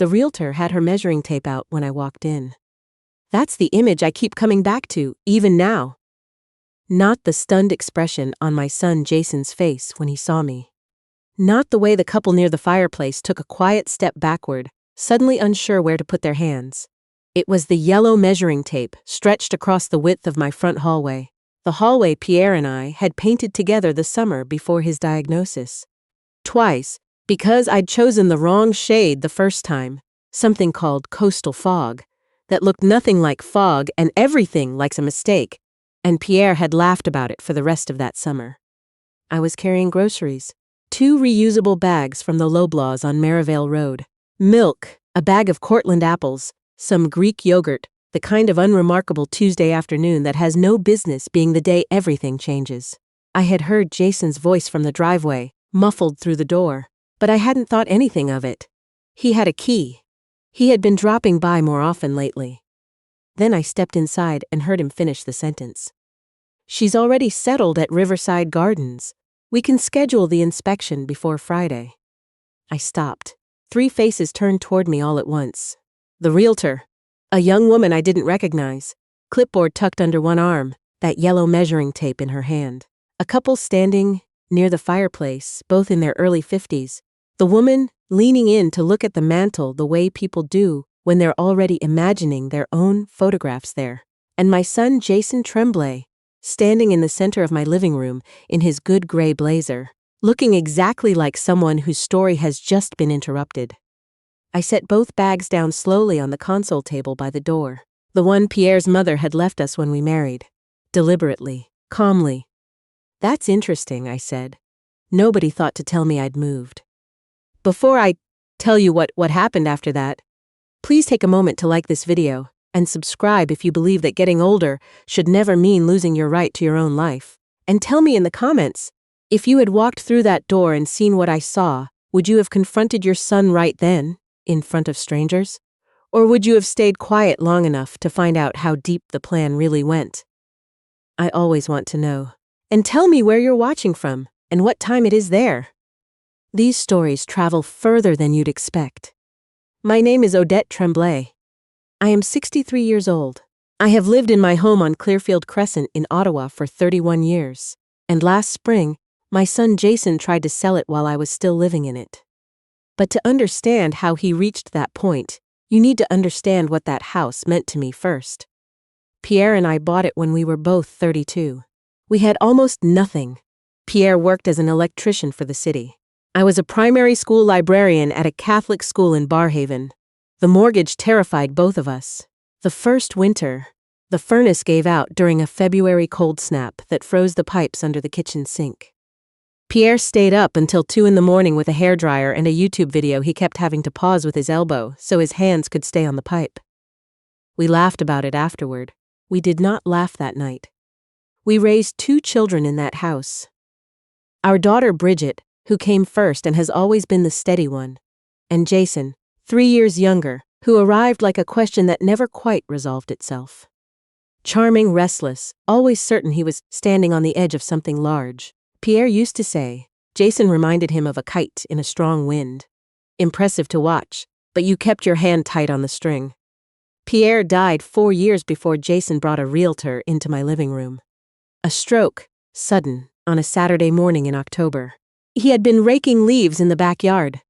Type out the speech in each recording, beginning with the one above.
The realtor had her measuring tape out when I walked in. That's the image I keep coming back to, even now. Not the stunned expression on my son Jason's face when he saw me. Not the way the couple near the fireplace took a quiet step backward, suddenly unsure where to put their hands. It was the yellow measuring tape stretched across the width of my front hallway, the hallway Pierre and I had painted together the summer before his diagnosis. Twice, because I'd chosen the wrong shade the first time, something called coastal fog, that looked nothing like fog and everything like a mistake, and Pierre had laughed about it for the rest of that summer. I was carrying groceries, 2 reusable bags from the Loblaws on Merivale Road, milk, a bag of Cortland apples, some Greek yogurt, the kind of unremarkable Tuesday afternoon that has no business being the day everything changes. I had heard Jason's voice from the driveway, muffled through the door, but I hadn't thought anything of it. He had a key. He had been dropping by more often lately. Then I stepped inside and heard him finish the sentence. She's already settled at Riverside Gardens. We can schedule the inspection before Friday. I stopped. 3 faces turned toward me all at once. The realtor, a young woman I didn't recognize, clipboard tucked under one arm, that yellow measuring tape in her hand. A couple standing near the fireplace, both in their early 50s. The woman leaning in to look at the mantel the way people do when they're already imagining their own photographs there. And my son Jason Tremblay, standing in the center of my living room in his good gray blazer, looking exactly like someone whose story has just been interrupted. I set both bags down slowly on the console table by the door, the one Pierre's mother had left us when we married. Deliberately, calmly. That's interesting, I said. Nobody thought to tell me I'd moved. Before I tell you what happened after that, please take a moment to like this video and subscribe if you believe that getting older should never mean losing your right to your own life. And tell me in the comments, if you had walked through that door and seen what I saw, would you have confronted your son right then, in front of strangers? Or would you have stayed quiet long enough to find out how deep the plan really went? I always want to know. And tell me where you're watching from and what time it is there. These stories travel further than you'd expect. My name is Odette Tremblay. I am 63 years old. I have lived in my home on Clearfield Crescent in Ottawa for 31 years. And last spring, my son Jason tried to sell it while I was still living in it. But to understand how he reached that point, you need to understand what that house meant to me first. Pierre and I bought it when we were both 32. We had almost nothing. Pierre worked as an electrician for the city. I was a primary school librarian at a Catholic school in Barhaven. The mortgage terrified both of us. The first winter, the furnace gave out during a February cold snap that froze the pipes under the kitchen sink. Pierre stayed up until 2 a.m. with a hairdryer and a YouTube video he kept having to pause with his elbow so his hands could stay on the pipe. We laughed about it afterward. We did not laugh that night. We raised 2 children in that house. Our daughter Bridget, who came first and has always been the steady one, and Jason, 3 years younger, who arrived like a question that never quite resolved itself. Charming, restless, always certain he was standing on the edge of something large. Pierre used to say, Jason reminded him of a kite in a strong wind. Impressive to watch, but you kept your hand tight on the string. Pierre died 4 years before Jason brought a realtor into my living room. A stroke, sudden, on a Saturday morning in October. He had been raking leaves in the backyard.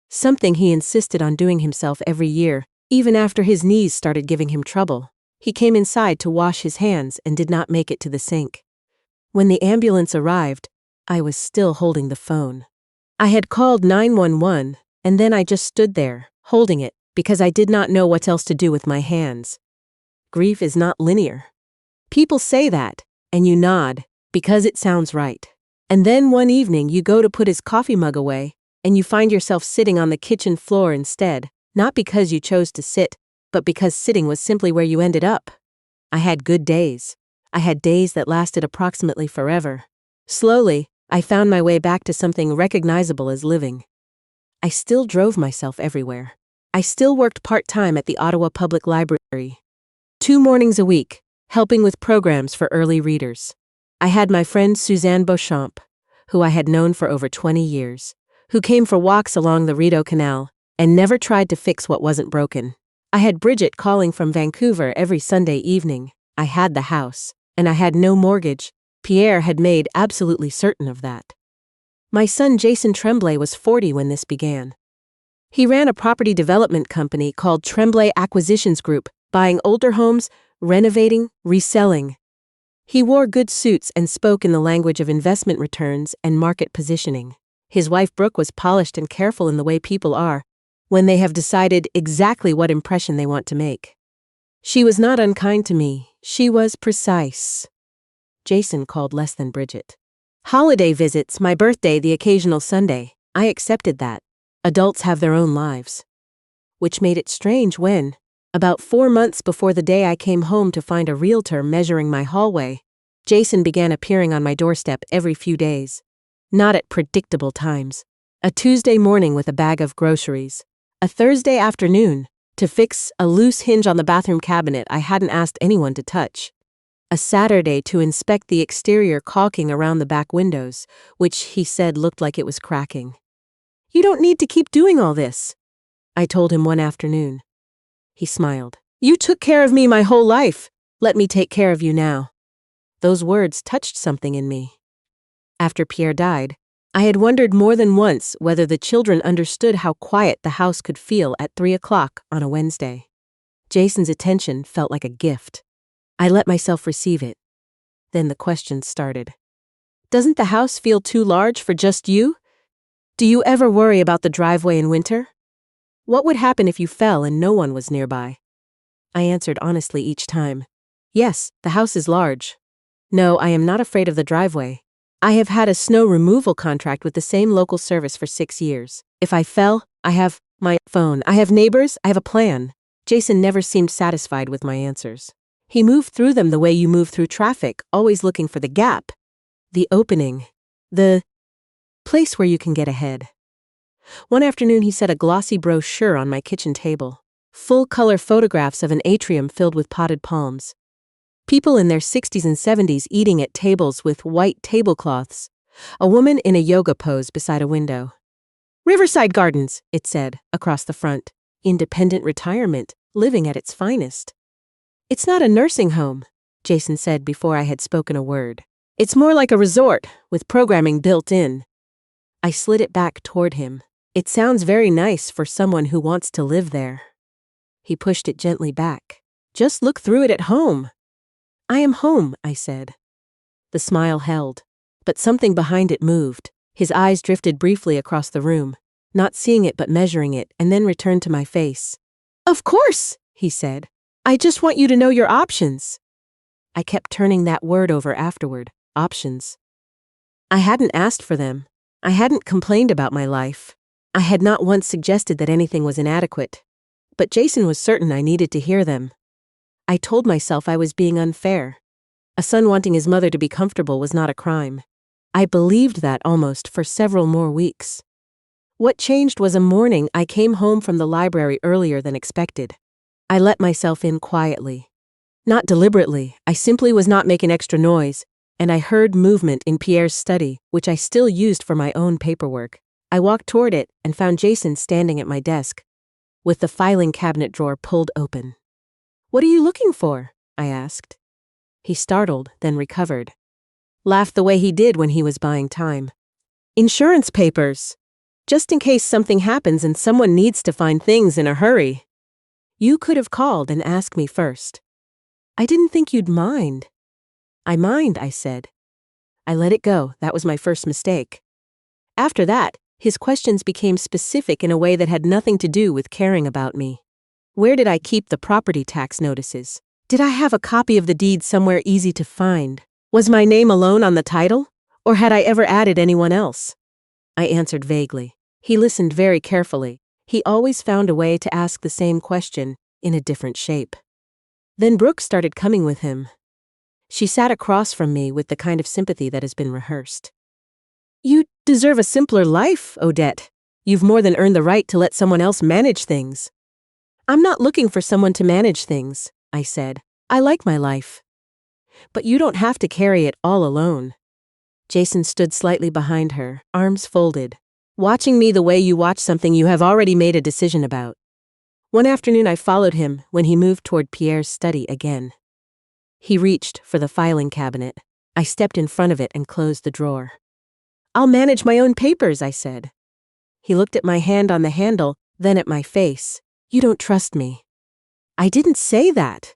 Something he insisted on doing himself every year, even after his knees started giving him trouble. He came inside to wash his hands and did not make it to the sink. When the ambulance arrived, I was still holding the phone. I had called 911, and then I just stood there, holding it, because I did not know what else to do with my hands. Grief is not linear. People say that, and you nod, because it sounds right. And then one evening you go to put his coffee mug away, and you find yourself sitting on the kitchen floor instead, not because you chose to sit, but because sitting was simply where you ended up. I had good days. I had days that lasted approximately forever. Slowly, I found my way back to something recognizable as living. I still drove myself everywhere. I still worked part-time at the Ottawa Public Library. 2 mornings a week, helping with programs for early readers. I had my friend Suzanne Beauchamp, who I had known for over 20 years, who came for walks along the Rideau Canal, and never tried to fix what wasn't broken. I had Bridget calling from Vancouver every Sunday evening. I had the house, and I had no mortgage. Pierre had made absolutely certain of that. My son Jason Tremblay was 40 when this began. He ran a property development company called Tremblay Acquisitions Group, buying older homes, renovating, reselling. He wore good suits and spoke in the language of investment returns and market positioning. His wife Brooke was polished and careful in the way people are when they have decided exactly what impression they want to make. She was not unkind to me. She was precise. Jason called less than Bridget. Holiday visits, my birthday, the occasional Sunday. I accepted that. Adults have their own lives. Which made it strange when, about 4 months before the day I came home to find a realtor measuring my hallway, Jason began appearing on my doorstep every few days. Not at predictable times. A Tuesday morning with a bag of groceries. A Thursday afternoon to fix a loose hinge on the bathroom cabinet I hadn't asked anyone to touch. A Saturday to inspect the exterior caulking around the back windows, which he said looked like it was cracking. "You don't need to keep doing all this," I told him one afternoon. He smiled. "You took care of me my whole life. Let me take care of you now." Those words touched something in me. After Pierre died, I had wondered more than once whether the children understood how quiet the house could feel at 3 o'clock on a Wednesday. Jason's attention felt like a gift. I let myself receive it. Then the questions started. "Doesn't the house feel too large for just you? Do you ever worry about the driveway in winter? What would happen if you fell and no one was nearby?" I answered honestly each time. "Yes, the house is large. No, I am not afraid of the driveway. I have had a snow removal contract with the same local service for 6 years. If I fell, I have my phone. I have neighbors. I have a plan." Jason never seemed satisfied with my answers. He moved through them the way you move through traffic, always looking for the gap, the opening, the place where you can get ahead. One afternoon he set a glossy brochure on my kitchen table. Full-color photographs of an atrium filled with potted palms. People in their 60s and 70s eating at tables with white tablecloths. A woman in a yoga pose beside a window. "Riverside Gardens," it said, across the front. Independent retirement, living at its finest. "It's not a nursing home," Jason said before I had spoken a word. "It's more like a resort, with programming built in." I slid it back toward him. "It sounds very nice for someone who wants to live there." He pushed it gently back. "Just look through it at home." "I am home," I said. The smile held, but something behind it moved. His eyes drifted briefly across the room, not seeing it but measuring it, and then returned to my face. "Of course," he said. "I just want you to know your options." I kept turning that word over afterward, options. I hadn't asked for them. I hadn't complained about my life. I had not once suggested that anything was inadequate. But Jason was certain I needed to hear them. I told myself I was being unfair. A son wanting his mother to be comfortable was not a crime. I believed that almost for several more weeks. What changed was a morning I came home from the library earlier than expected. I let myself in quietly. Not deliberately, I simply was not making extra noise, and I heard movement in Pierre's study, which I still used for my own paperwork. I walked toward it and found Jason standing at my desk, with the filing cabinet drawer pulled open. "What are you looking for?" I asked. He startled, then recovered. Laughed the way he did when he was buying time. "Insurance papers. Just in case something happens and someone needs to find things in a hurry. You could have called and asked me first." "I didn't think you'd mind." "I mind," I said. I let it go. That was my first mistake. After that, his questions became specific in a way that had nothing to do with caring about me. Where did I keep the property tax notices? Did I have a copy of the deed somewhere easy to find? Was my name alone on the title? Or had I ever added anyone else? I answered vaguely. He listened very carefully. He always found a way to ask the same question in a different shape. Then Brooke started coming with him. She sat across from me with the kind of sympathy that has been rehearsed. "You deserve a simpler life, Odette. You've more than earned the right to let someone else manage things." "I'm not looking for someone to manage things," I said. "I like my life." "But you don't have to carry it all alone." Jason stood slightly behind her, arms folded. watching me the way you watch something you have already made a decision about. One afternoon I followed him when he moved toward Pierre's study again. He reached for the filing cabinet. I stepped in front of it and closed the drawer. "I'll manage my own papers," I said. He looked at my hand on the handle, then at my face. "You don't trust me." "I didn't say that."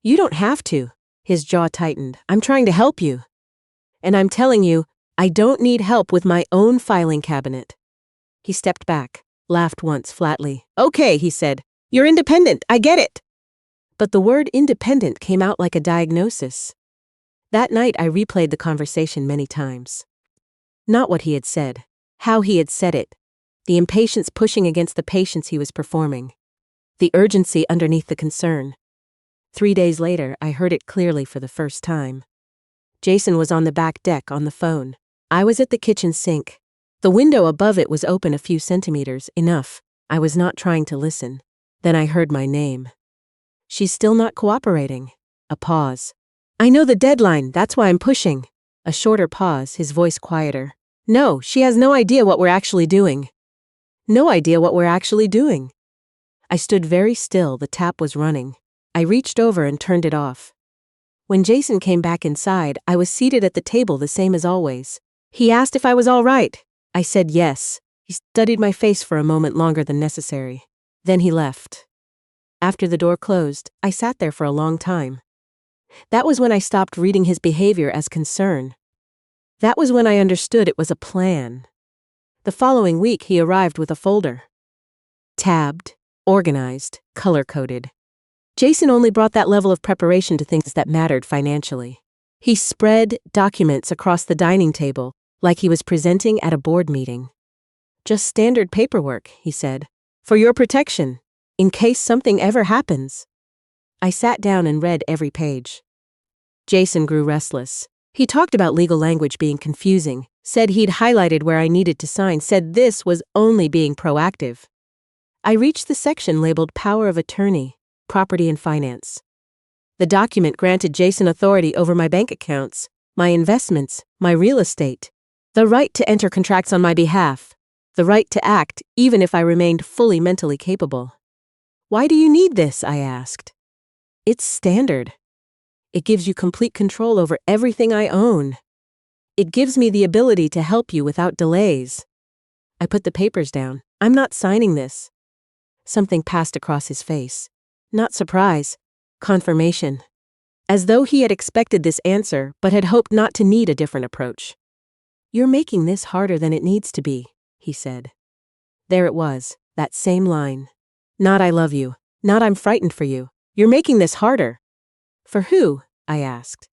"You don't have to." His jaw tightened. "I'm trying to help you. And I'm telling you, I don't need help with my own filing cabinet." He stepped back, laughed once flatly. "Okay," he said. "You're independent, I get it." But the word independent came out like a diagnosis. That night I replayed the conversation many times. Not what he had said, how he had said it, the impatience pushing against the patience he was performing, the urgency underneath the concern. 3 days later, I heard it clearly for the first time. Jason was on the back deck on the phone. I was at the kitchen sink. The window above it was open a few centimeters, enough. I was not trying to listen. Then I heard my name. "She's still not cooperating." A pause. "I know the deadline, that's why I'm pushing." A shorter pause, his voice quieter. "No, she has no idea what we're actually doing." No idea what we're actually doing. I stood very still, the tap was running. I reached over and turned it off. When Jason came back inside, I was seated at the table the same as always. He asked if I was all right. I said yes. He studied my face for a moment longer than necessary. Then he left. After the door closed, I sat there for a long time. That was when I stopped reading his behavior as concern. That was when I understood it was a plan. The following week, he arrived with a folder. Tabbed, organized, color-coded. Jason only brought that level of preparation to things that mattered financially. He spread documents across the dining table like he was presenting at a board meeting. "Just standard paperwork," he said. "For your protection, in case something ever happens." I sat down and read every page. Jason grew restless. He talked about legal language being confusing, said he'd highlighted where I needed to sign, said this was only being proactive. I reached the section labeled Power of Attorney, Property and Finance. The document granted Jason authority over my bank accounts, my investments, my real estate, the right to enter contracts on my behalf, the right to act even if I remained fully mentally capable. "Why do you need this?" I asked. "It's standard. It gives you complete control over everything I own. It gives me the ability to help you without delays." I put the papers down. "I'm not signing this." Something passed across his face. Not surprise, confirmation. As though he had expected this answer, but had hoped not to need a different approach. "You're making this harder than it needs to be," he said. There it was, that same line. Not "I love you," not "I'm frightened for you." "You're making this harder." "For who?" I asked.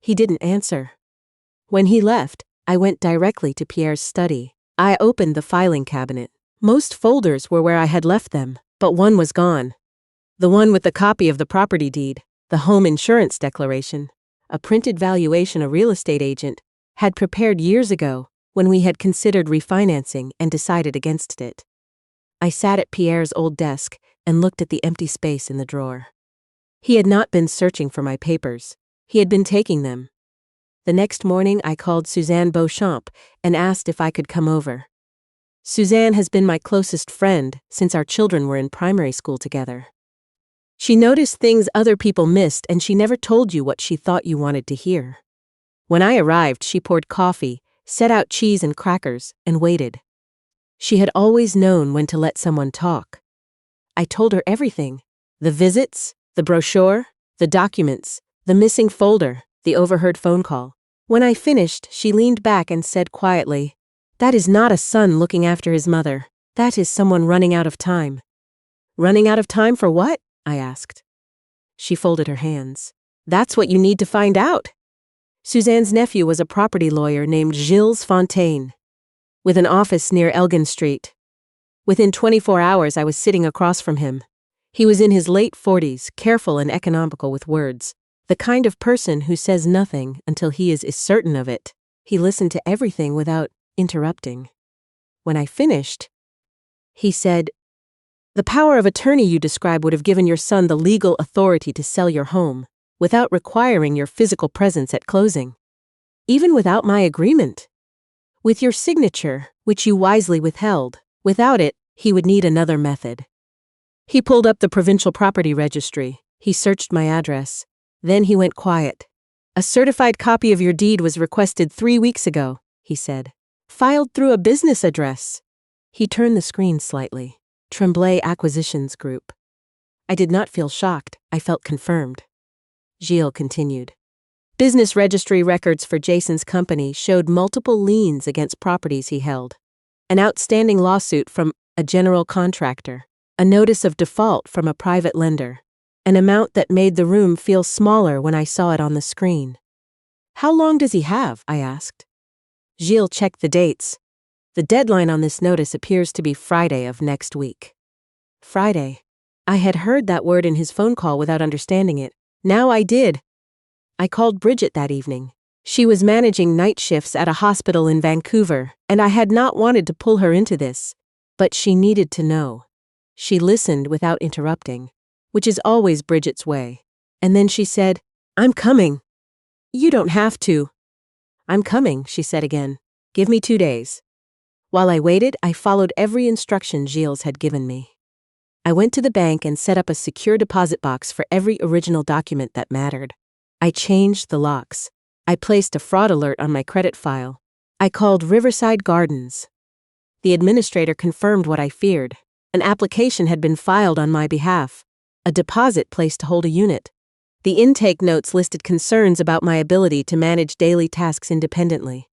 He didn't answer. When he left, I went directly to Pierre's study. I opened the filing cabinet. Most folders were where I had left them, but one was gone. The one with the copy of the property deed, the home insurance declaration, a printed valuation a real estate agent had prepared years ago when we had considered refinancing and decided against it. I sat at Pierre's old desk and looked at the empty space in the drawer. He had not been searching for my papers. He had been taking them. The next morning, I called Suzanne Beauchamp and asked if I could come over. Suzanne has been my closest friend since our children were in primary school together. She noticed things other people missed, and she never told you what she thought you wanted to hear. When I arrived, she poured coffee, set out cheese and crackers, and waited. She had always known when to let someone talk. I told her everything: the visits, the brochure, the documents, the missing folder, the overheard phone call. When I finished, she leaned back and said quietly, "That is not a son looking after his mother. That is someone running out of time." "Running out of time for what?" I asked. She folded her hands. "That's what you need to find out." Suzanne's nephew was a property lawyer named Gilles Fontaine, with an office near Elgin Street. Within 24 hours, I was sitting across from him. He was in his late 40s, careful and economical with words, the kind of person who says nothing until he is certain of it. He listened to everything without interrupting. When I finished, he said, "The power of attorney you describe would have given your son the legal authority to sell your home, without requiring your physical presence at closing. Even without my agreement. With your signature, which you wisely withheld. Without it, he would need another method. He pulled up the provincial property registry. He searched my address. Then he went quiet. A certified copy of your deed was requested 3 weeks ago, he said. Filed through a business address. He turned the screen slightly. Tremblay Acquisitions Group. I did not feel shocked. I felt confirmed. Gilles continued. Business registry records for Jason's company showed multiple liens against properties he held. An outstanding lawsuit from a general contractor. A notice of default from a private lender. An amount that made the room feel smaller when I saw it on the screen. How long does he have? I asked. Gilles checked the dates. The deadline on this notice appears to be Friday of next week. Friday. I had heard that word in his phone call without understanding it. Now I did. I called Bridget that evening. She was managing night shifts at a hospital in Vancouver, and I had not wanted to pull her into this, but she needed to know. She listened without interrupting, which is always Bridget's way. And then she said, I'm coming. You don't have to. I'm coming, she said again. Give me 2 days. While I waited, I followed every instruction Gilles had given me. I went to the bank and set up a secure deposit box for every original document that mattered. I changed the locks. I placed a fraud alert on my credit file. I called Riverside Gardens. The administrator confirmed what I feared. An application had been filed on my behalf. A deposit placed to hold a unit. The intake notes listed concerns about my ability to manage daily tasks independently.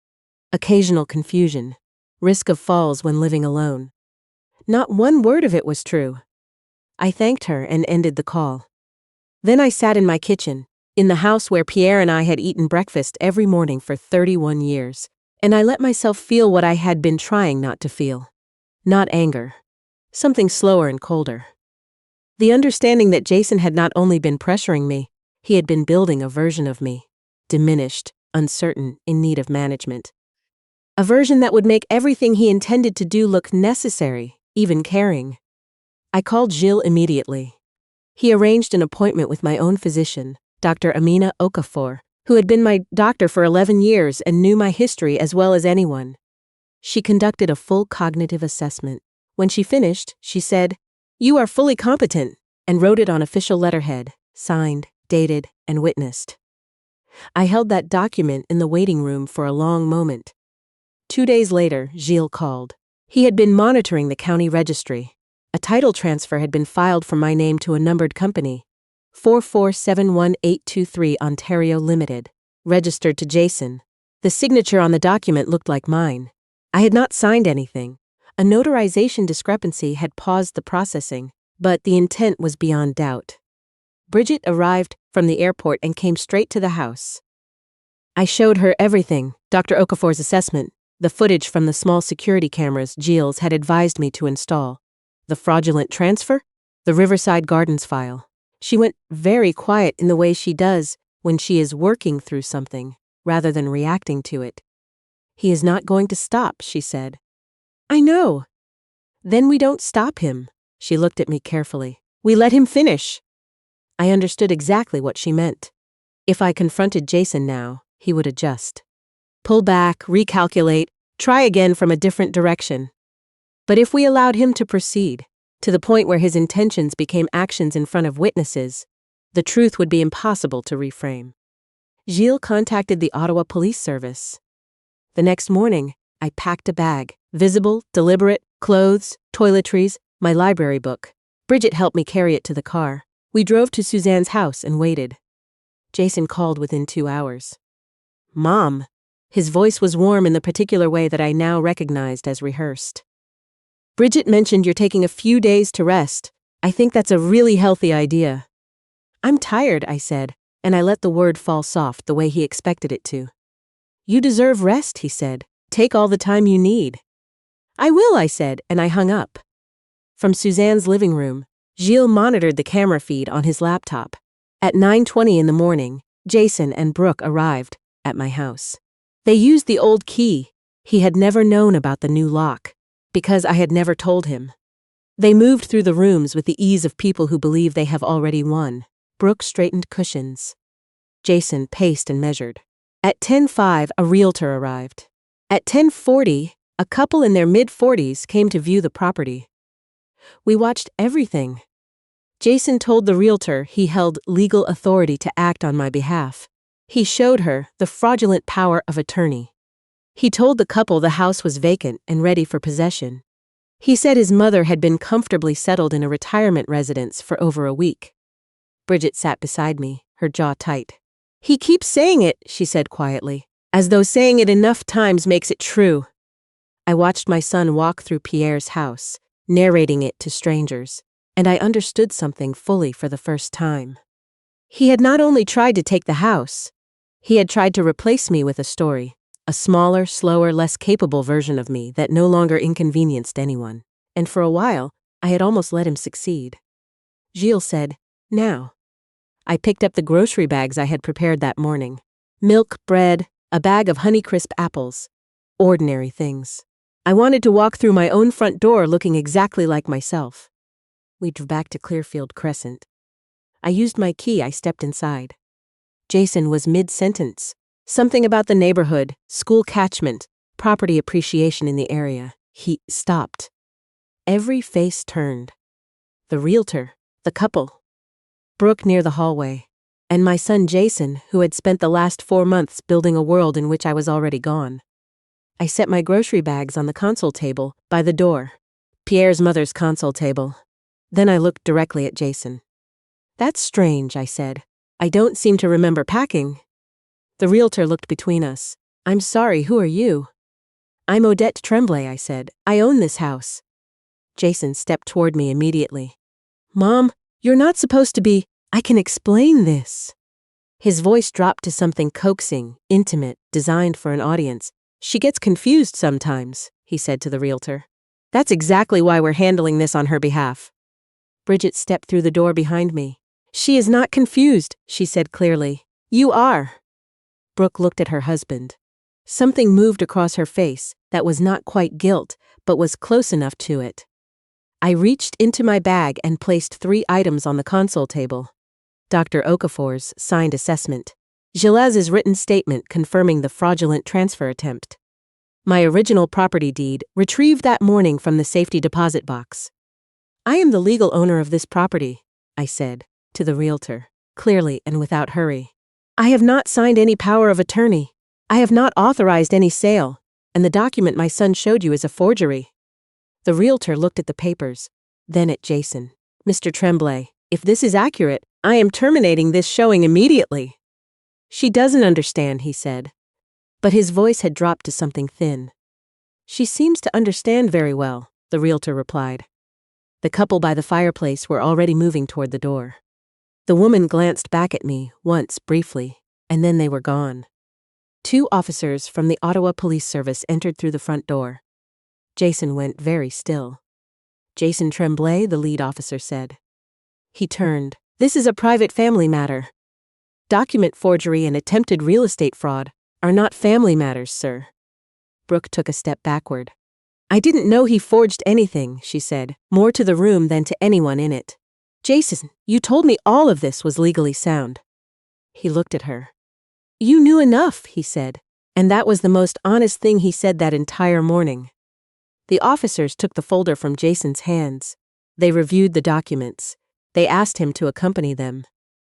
Occasional confusion. Risk of falls when living alone. Not one word of it was true. I thanked her and ended the call. Then I sat in my kitchen, in the house where Pierre and I had eaten breakfast every morning for 31 years, and I let myself feel what I had been trying not to feel. Not anger. Something slower and colder. The understanding that Jason had not only been pressuring me, he had been building a version of me. Diminished, uncertain, in need of management. A version that would make everything he intended to do look necessary, even caring. I called Gilles immediately. He arranged an appointment with my own physician, Dr. Amina Okafor, who had been my doctor for 11 years and knew my history as well as anyone. She conducted a full cognitive assessment. When she finished, she said, "You are fully competent," and wrote it on official letterhead, signed, dated, and witnessed. I held that document in the waiting room for a long moment. 2 days later, Gilles called. He had been monitoring the county registry. A title transfer had been filed from my name to a numbered company, 4471823 Ontario Limited, registered to Jason. The signature on the document looked like mine. I had not signed anything. A notarization discrepancy had paused the processing, but the intent was beyond doubt. Bridget arrived from the airport and came straight to the house. I showed her everything, Dr. Okafor's assessment, the footage from the small security cameras Gilles had advised me to install, the fraudulent transfer, the Riverside Gardens file. She went very quiet in the way she does when she is working through something, rather than reacting to it. He is not going to stop, she said. I know. Then we don't stop him. She looked at me carefully. We let him finish. I understood exactly what she meant. If I confronted Jason now, he would adjust. Pull back, recalculate, try again from a different direction. But if we allowed him to proceed, to the point where his intentions became actions in front of witnesses, the truth would be impossible to reframe. Gilles contacted the Ottawa Police Service. The next morning, I packed a bag, visible, deliberate, clothes, toiletries, my library book. Bridget helped me carry it to the car. We drove to Suzanne's house and waited. Jason called within 2 hours. Mom. His voice was warm in the particular way that I now recognized as rehearsed. Bridget mentioned you're taking a few days to rest. I think that's a really healthy idea. I'm tired, I said, and I let the word fall soft the way he expected it to. You deserve rest, he said. Take all the time you need. I will, I said, and I hung up. From Suzanne's living room, Gilles monitored the camera feed on his laptop. At 9:20 in the morning, Jason and Brooke arrived at my house. They used the old key. He had never known about the new lock, because I had never told him. They moved through the rooms with the ease of people who believe they have already won. Brooke straightened cushions. Jason paced and measured. At 10:05, a realtor arrived. At 10:40, A couple in their mid-40s came to view the property. We watched everything. Jason told the realtor he held legal authority to act on my behalf. He showed her the fraudulent power of attorney. He told the couple the house was vacant and ready for possession. He said his mother had been comfortably settled in a retirement residence for over a week. Bridget sat beside me, her jaw tight. "He keeps saying it," she said quietly, "as though saying it enough times makes it true." I watched my son walk through Pierre's house, narrating it to strangers, and I understood something fully for the first time. He had not only tried to take the house, he had tried to replace me with a story, a smaller, slower, less capable version of me that no longer inconvenienced anyone, and for a while, I had almost let him succeed. Gilles said, "Now." I picked up the grocery bags I had prepared that morning. Milk, bread, a bag of Honeycrisp apples. Ordinary things. I wanted to walk through my own front door looking exactly like myself. We drove back to Clearfield Crescent. I used my key. I stepped inside. Jason was mid-sentence. Something about the neighborhood, school catchment, property appreciation in the area. He stopped. Every face turned. The realtor, the couple, Brooke near the hallway, and my son Jason, who had spent the last 4 months building a world in which I was already gone. I set my grocery bags on the console table by the door, Pierre's mother's console table. Then I looked directly at Jason. "That's strange," I said. "I don't seem to remember packing." The realtor looked between us. "I'm sorry, who are you?" "I'm Odette Tremblay," I said. "I own this house." Jason stepped toward me immediately. "Mom, you're not supposed to be. I can explain this." His voice dropped to something coaxing, intimate, designed for an audience. "She gets confused sometimes," he said to the realtor. "That's exactly why we're handling this on her behalf." Bridget stepped through the door behind me. "She is not confused," she said clearly. "You are." Brooke looked at her husband. Something moved across her face that was not quite guilt, but was close enough to it. I reached into my bag and placed 3 items on the console table. Dr. Okafor's signed assessment. Giles's written statement confirming the fraudulent transfer attempt. My original property deed, retrieved that morning from the safety deposit box. "I am the legal owner of this property," I said, to the realtor, clearly and without hurry. "I have not signed any power of attorney. I have not authorized any sale, and the document my son showed you is a forgery." The realtor looked at the papers, then at Jason. "Mr. Tremblay, if this is accurate, I am terminating this showing immediately." "She doesn't understand," he said. But his voice had dropped to something thin. "She seems to understand very well," the realtor replied. The couple by the fireplace were already moving toward the door. The woman glanced back at me once briefly, and then they were gone. 2 officers from the Ottawa Police Service entered through the front door. Jason went very still. "Jason Tremblay," the lead officer said. He turned. "This is a private family matter. Document forgery and attempted real estate fraud are not family matters, sir." Brooke took a step backward. "I didn't know he forged anything," she said, more to the room than to anyone in it. "Jason, you told me all of this was legally sound." He looked at her. "You knew enough," he said, and that was the most honest thing he said that entire morning. The officers took the folder from Jason's hands. They reviewed the documents. They asked him to accompany them.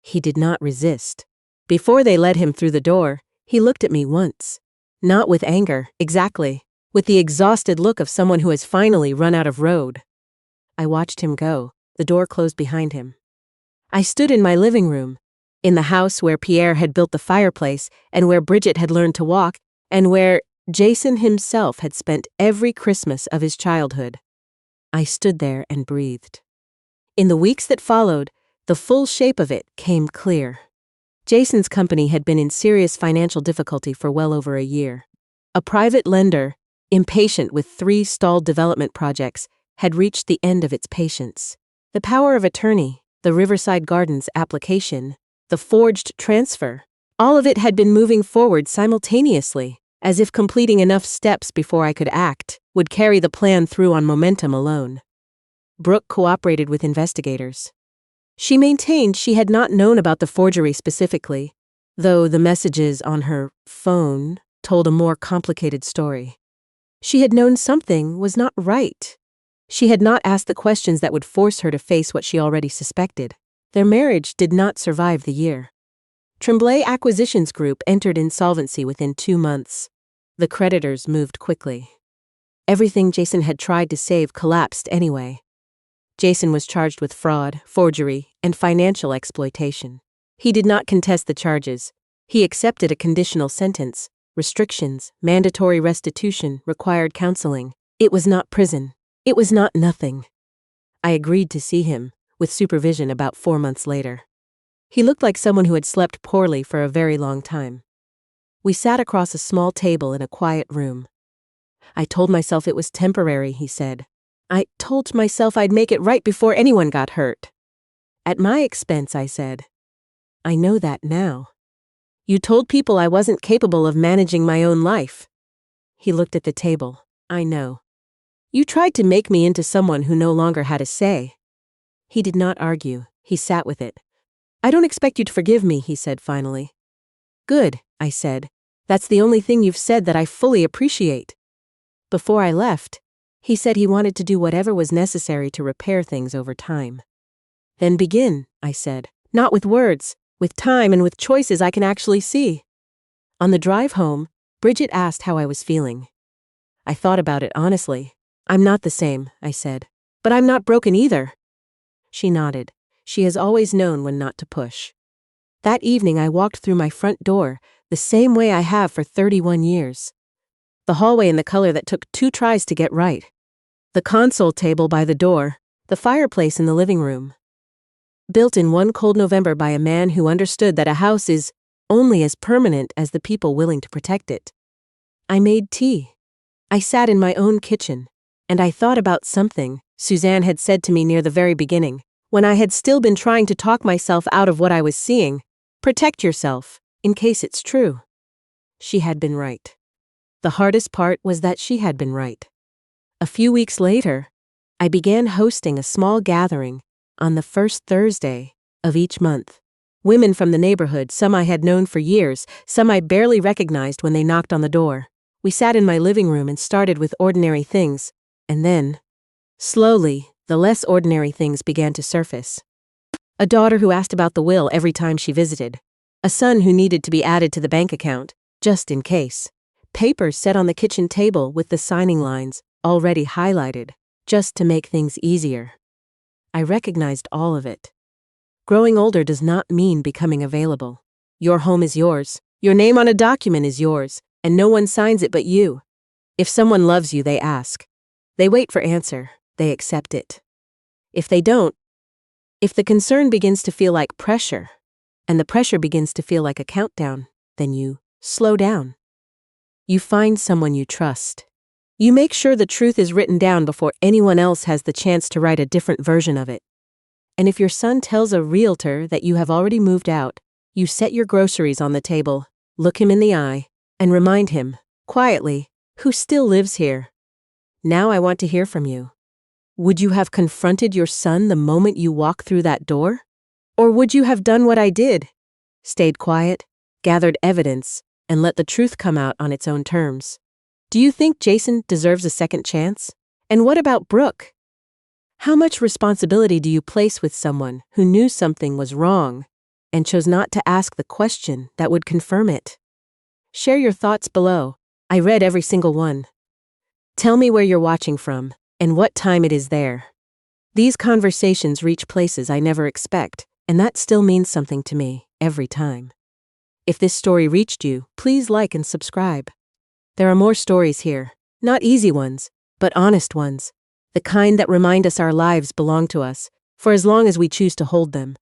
He did not resist. Before they led him through the door, he looked at me once. Not with anger, exactly, with the exhausted look of someone who has finally run out of road. I watched him go. The door closed behind him. I stood in my living room, in the house where Pierre had built the fireplace and where Bridget had learned to walk and where Jason himself had spent every Christmas of his childhood. I stood there and breathed. In the weeks that followed, the full shape of it came clear. Jason's company had been in serious financial difficulty for well over a year. A private lender, impatient with 3 stalled development projects, had reached the end of its patience. The power of attorney, the Riverside Gardens application, the forged transfer, all of it had been moving forward simultaneously, as if completing enough steps before I could act would carry the plan through on momentum alone. Brooke cooperated with investigators. She maintained she had not known about the forgery specifically, though the messages on her phone told a more complicated story. She had known something was not right. She had not asked the questions that would force her to face what she already suspected. Their marriage did not survive the year. Tremblay Acquisitions Group entered insolvency within 2 months. The creditors moved quickly. Everything Jason had tried to save collapsed anyway. Jason was charged with fraud, forgery, and financial exploitation. He did not contest the charges. He accepted a conditional sentence, restrictions, mandatory restitution, required counseling. It was not prison. It was not nothing. I agreed to see him, with supervision about 4 months later. He looked like someone who had slept poorly for a very long time. We sat across a small table in a quiet room. I told myself it was temporary, he said. I told myself I'd make it right before anyone got hurt. At my expense, I said. I know that now. You told people I wasn't capable of managing my own life. He looked at the table. I know. You tried to make me into someone who no longer had a say. He did not argue. He sat with it. I don't expect you to forgive me, he said finally. Good, I said. That's the only thing you've said that I fully appreciate. Before I left, he said he wanted to do whatever was necessary to repair things over time. Then begin, I said. Not with words, with time and with choices I can actually see. On the drive home, Bridget asked how I was feeling. I thought about it honestly. I'm not the same, I said. But I'm not broken either. She nodded. She has always known when not to push. That evening I walked through my front door, the same way I have for 31 years. The hallway in the color that took 2 tries to get right. The console table by the door, the fireplace in the living room. Built in one cold November by a man who understood that a house is only as permanent as the people willing to protect it. I made tea. I sat in my own kitchen, and I thought about something Suzanne had said to me near the very beginning, when I had still been trying to talk myself out of what I was seeing. Protect yourself, in case it's true. She had been right. The hardest part was that she had been right. A few weeks later, I began hosting a small gathering on the first Thursday of each month. Women from the neighborhood, some I had known for years, some I barely recognized when they knocked on the door. We sat in my living room and started with ordinary things, and then, slowly, the less ordinary things began to surface. A daughter who asked about the will every time she visited. A son who needed to be added to the bank account, just in case. Papers set on the kitchen table with the signing lines already highlighted, just to make things easier. I recognized all of it. Growing older does not mean becoming available. Your home is yours. Your name on a document is yours, and no one signs it but you. If someone loves you, they ask. They wait for answer. They accept it. If they don't, if the concern begins to feel like pressure, and the pressure begins to feel like a countdown, then you slow down. You find someone you trust. You make sure the truth is written down before anyone else has the chance to write a different version of it. And if your son tells a realtor that you have already moved out, you set your groceries on the table, look him in the eye, and remind him, quietly, who still lives here. Now I want to hear from you. Would you have confronted your son the moment you walk through that door? Or would you have done what I did? Stayed quiet, gathered evidence, and let the truth come out on its own terms. Do you think Jason deserves a second chance? And what about Brooke? How much responsibility do you place with someone who knew something was wrong and chose not to ask the question that would confirm it? Share your thoughts below. I read every single one. Tell me where you're watching from and what time it is there. These conversations reach places I never expect, and that still means something to me every time. If this story reached you, please like and subscribe. There are more stories here, not easy ones, but honest ones, the kind that remind us our lives belong to us, for as long as we choose to hold them.